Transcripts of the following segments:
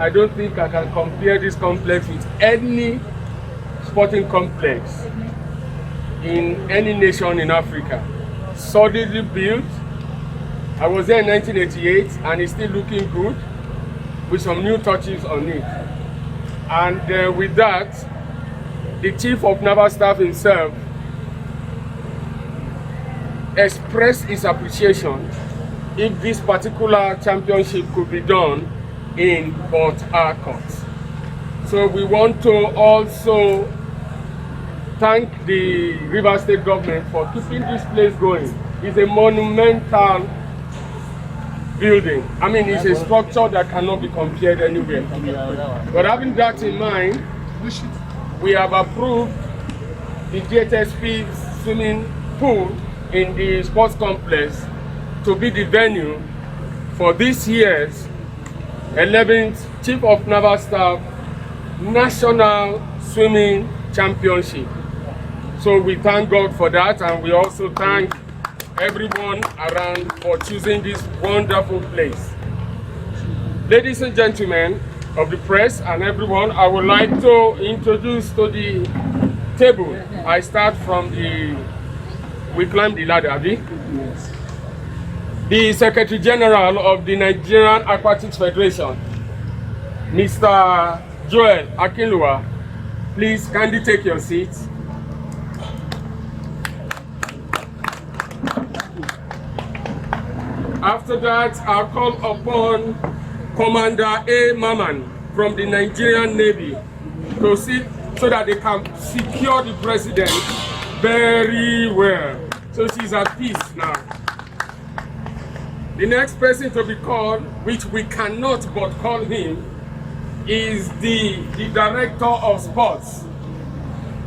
I don't think I can compare this complex with any sporting complex in any nation in Africa. Solidly built. I was there in 1988 and it's still looking good with some new touches on it. And with that, the Chief of Naval Staff himself expressed his appreciation if this particular championship could be done in Port Harcourt. So we want to also thank the Rivers State government for keeping this place going. It's a monumental building. I mean, it's a structure that cannot be compared anywhere. But having that in mind, we have approved the GHSP swimming pool in the sports complex to be the venue for this year's 11th Chief of Naval Staff National Swimming Championship. So we thank God for that, and we also thank everyone around for choosing this wonderful place. Ladies and gentlemen of the press and everyone, I would like to introduce to the table. I start from we climb the ladder, Abi? Yes. The Secretary General of the Nigerian Aquatics Federation, Mr. Joel Akinlua. Please kindly take your seats. After that, I'll call upon Commander A. Maman from the Nigerian Navy to sit so that they can secure the president very well. So she's at peace now. The next person to be called, which we cannot but call him, is the Director of Sports,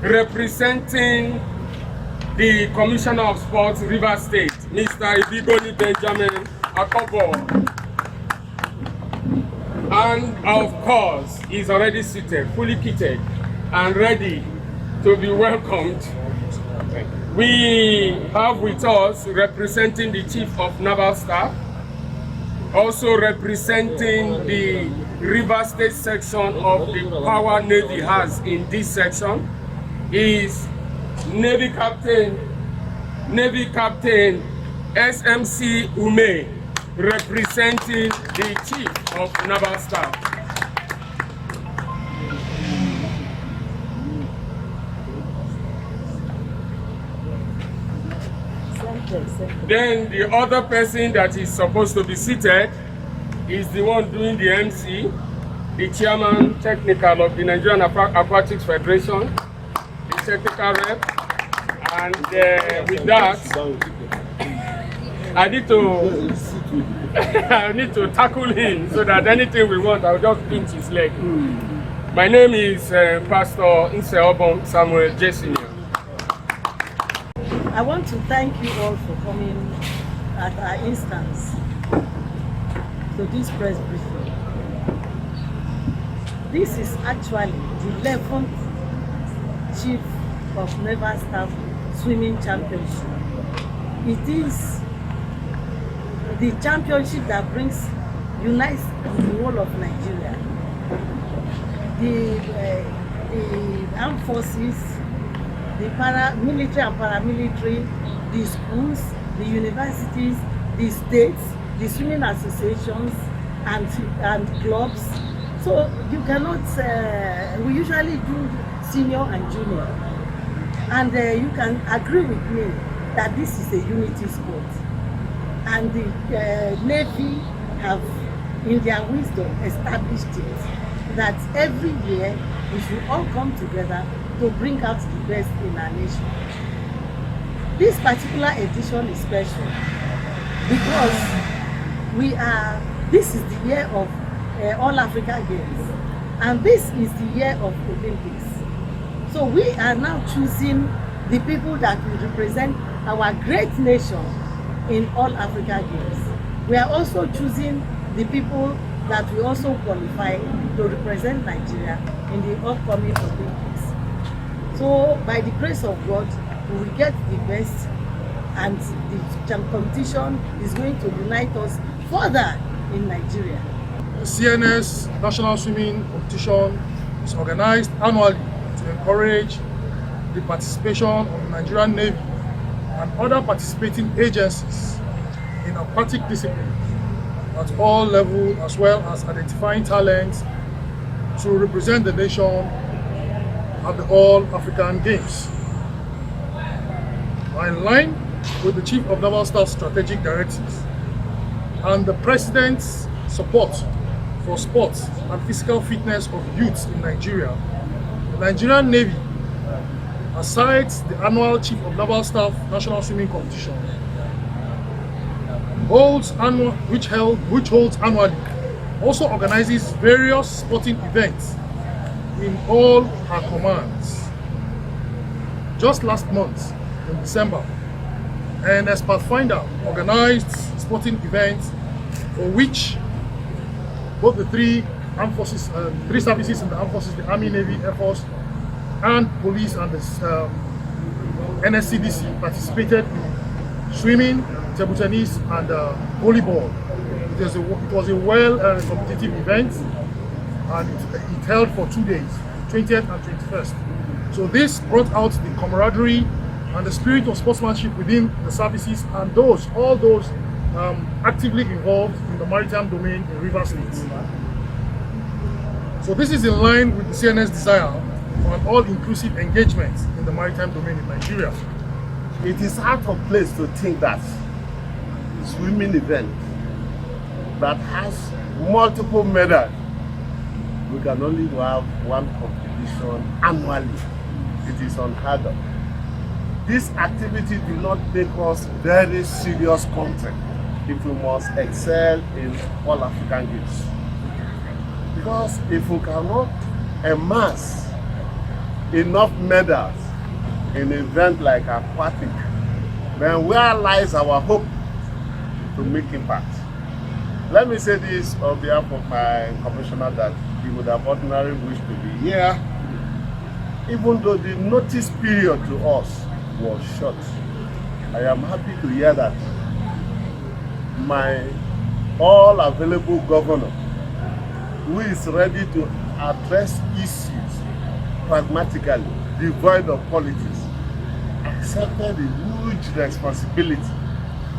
representing the Commissioner of Sports, Rivers State, Mr. Ibigoni Benjamin Akobo. And of course, he's already seated, fully kitted, and ready to be welcomed. We have with us, representing the Chief of Naval Staff, also representing the Rivers State section of the Power Navy has in this section, is Navy Captain SMC Ume, representing the Chief of Naval Staff. Then the other person that is supposed to be seated is the one doing the MC, the Chairman Technical of the Nigerian Aquatics Federation, the technical rep. And with that, I need to tackle him so that anything we want, I'll just pinch his leg. My name is Pastor Nseobon Samuel J. Senior. I want to thank you all for coming at our instance to this press briefing. This is actually the 11th Chief of Naval Staff Swimming Championship. It is the championship that unites the whole of Nigeria. The armed forces, the military and paramilitary, the schools, the universities, the states, the swimming associations and clubs. So you cannot, we usually do senior and junior. And you can agree with me that this is a unity sport. And the Navy have, in their wisdom, established it, that every year we should all come together to bring out the best in our nation. This particular edition is special because this is the year of All Africa Games, and this is the year of Olympics. So we are now choosing the people that will represent our great nation in All Africa Games. We are also choosing the people that will also qualify to represent Nigeria in the upcoming Olympics. So by the grace of God, we will get the best, and the competition is going to unite us further in Nigeria. The CNS National Swimming Competition is organized annually to encourage the participation of the Nigerian Navy and other participating agencies in aquatic disciplines at all levels, as well as identifying talents to represent the nation at the All-African Games. In line with the Chief of Naval Staff strategic directives and the President's support for sports and physical fitness of youths in Nigeria, the Nigerian Navy, aside the annual Chief of Naval Staff National Swimming Competition, which holds annually, also organizes various sporting events in all her commands. Just last month, in December, and as Pathfinder organized sporting events for which both the three armed forces, three services in the armed forces, the Army, Navy, Air Force, and Police and the NSCDC participated in swimming, table tennis, and volleyball. It was a well competitive event, and it held for 2 days, 20th and 21st. So this brought out the camaraderie and the spirit of sportsmanship within the services and all those actively involved in the maritime domain in Rivers State. So this is in line with the CNS desire for an all-inclusive engagement in the maritime domain in Nigeria. It is out of place to think that swimming event that has multiple medals, we can only have one competition annually. It is unheard of. This activity will not make us very serious country if we must excel in all African Games. Because if we cannot amass enough medals in an event like aquatic, then where lies our hope to make impact? Let me say this on behalf of my commissioner, that he would have ordinarily wished to be here, even though the notice period to us was short. I am happy to hear that my all available governor, who is ready to address issues pragmatically, devoid of politics, accepted a huge responsibility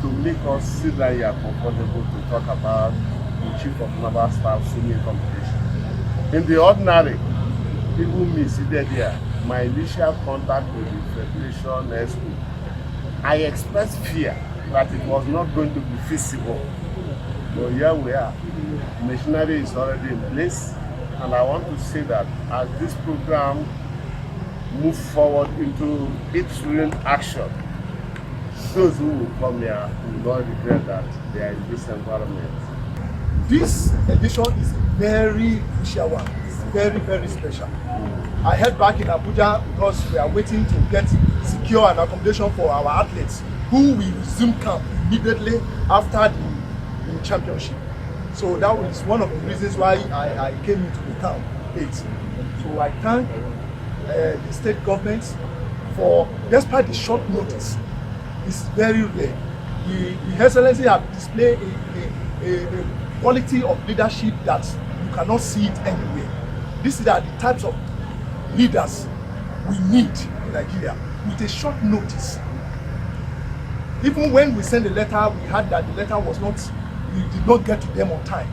to make us sit down here comfortable to talk about the Chief of Naval Staff swimming competition. In the ordinary, people me seated here, my initial contact with the Federation next week, I expressed fear that it was not going to be feasible. But here we are. Machinery is already in place, and I want to say that as this program moves forward into its real action, those who will come here will not regret that they are in this environment. This edition is a very crucial one. It's very, very special. I head back in Abuja because we are waiting to get secure an accommodation for our athletes who will resume camp immediately after the championship. So that was one of the reasons why I came into the camp late. So I thank the state government for, despite the short notice, it's very rare. The Excellency have displayed a quality of leadership that you cannot see it anywhere. These are the types of leaders we need in Nigeria with a short notice. Even when we sent a letter, we heard that the letter was not, we did not get to them on time.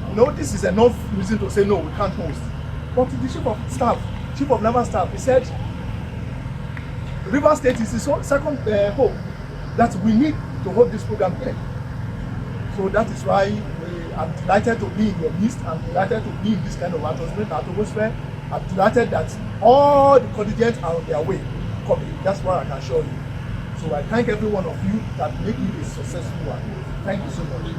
You know, this is enough reason to say no, we can't host. But the Chief of Staff, Chief of Naval Staff, he said Rivers State is his second hope that we need to hold this program here. So that is why I'm delighted to be in your midst. I'm delighted to be in this kind of atmosphere. I'm delighted that all the contingents are on their way coming. That's what I can assure you. So I thank every one of you that make it a successful one. Thank you so much.